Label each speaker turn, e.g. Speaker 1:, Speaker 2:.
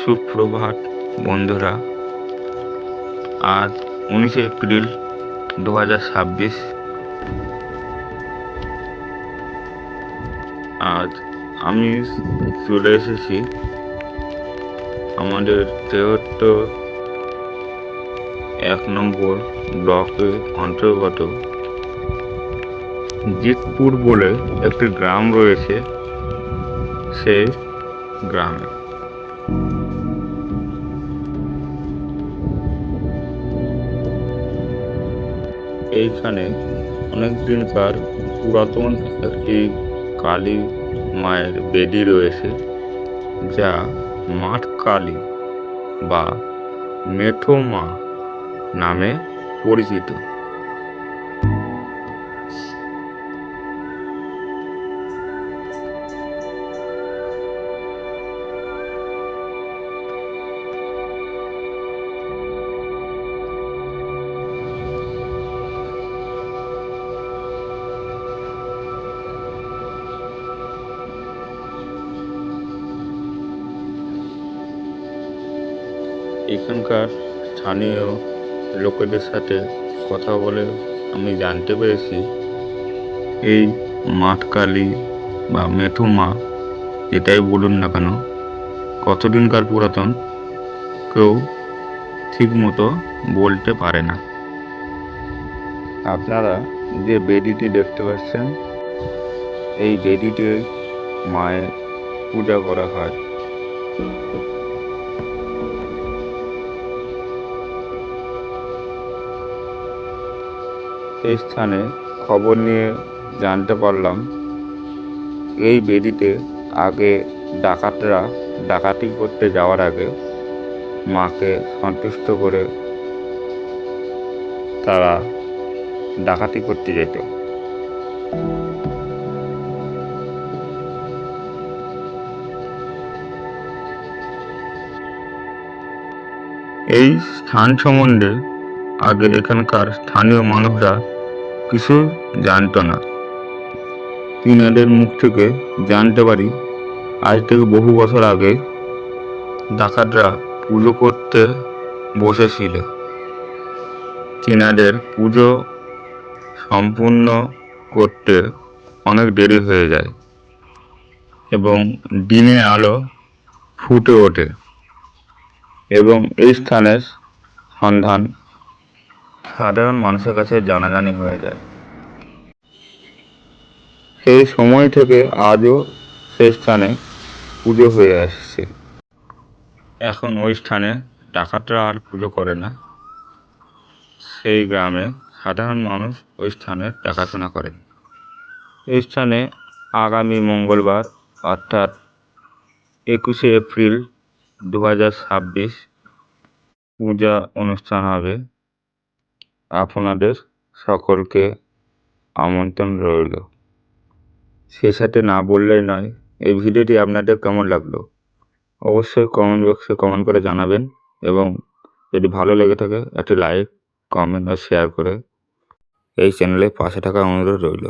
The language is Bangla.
Speaker 1: সুপ্রভাত বন্ধুরা। আজ 19শে এপ্রিল 2026। আজ আমি চলে এসেছি আমাদের তেহট্ট 1 নম্বর ব্লকের অন্তর্গত জিতপুর বলে একটি গ্রাম রয়েছে। সেই গ্রামে এইখানে অনেক দিনকার পুরাতন একটি কালী মায়ের বেদি রয়েছে, যা মাঠ কালী বা মেঠো মা নামে পরিচিত। এখানকার স্থানীয় লোকেদের সাথে কথা বলে আমি জানতে পেরেছি, এই মাঠ কালী বা মেঠো মা যেটাই বলুন না কেন, কতদিনকার পুরাতন কেউ ঠিক মতো বলতে পারে না। আপনারা যে বেদিটি দেখতে পাচ্ছেন, এই বেদিতে মায়ের পূজা করা হয়। এই স্থানে খবর নিয়ে জানতে পারলাম, এই বেদিতে আগে ডাকাতরা ডাকাতি করতে যাওয়ার আগে মাকে সন্তুষ্ট করে তারা ডাকাতি করতে যেত। এই স্থান সম্বন্ধে আগে এখানকার স্থানীয় মানুষরা কিছু জানতো না। তিনাদের মুখ থেকে জানতে পারি, আজ থেকে বহু বছর আগে ডাকাতরা পুজো করতে বসেছিল। তিনাদের পুজো সম্পূর্ণ করতে অনেক দেরি হয়ে যায় এবং দিনের আলো ফুটে ওঠে এবং এই স্থানের সন্ধান সাধারণ মানুষের কাছে জানাজানি হয়ে যায়। সেই সময় থেকে আজও সেই স্থানে পুজো হয়ে আসছে। এখন ওই স্থানে ডাকাতরা আর পুজো করে না। সেই গ্রামে সাধারণ মানুষ ওই স্থানে দেখাশোনা করেন। এই স্থানে আগামী মঙ্গলবার অর্থাৎ 21শে এপ্রিল 2026 পূজা অনুষ্ঠান হবে। আপনাদের সকলকে আমন্ত্রণ রইল। সে সাথে না বললেই নয়, এই ভিডিওটি আপনাদের কেমন লাগলো অবশ্যই কমেন্ট বক্সে কমেন্ট করে জানাবেন এবং যদি ভালো লেগে থাকে একটি লাইক, কমেন্ট ও শেয়ার করে এই চ্যানেলের পাশে থাকার অনুরোধ রইল।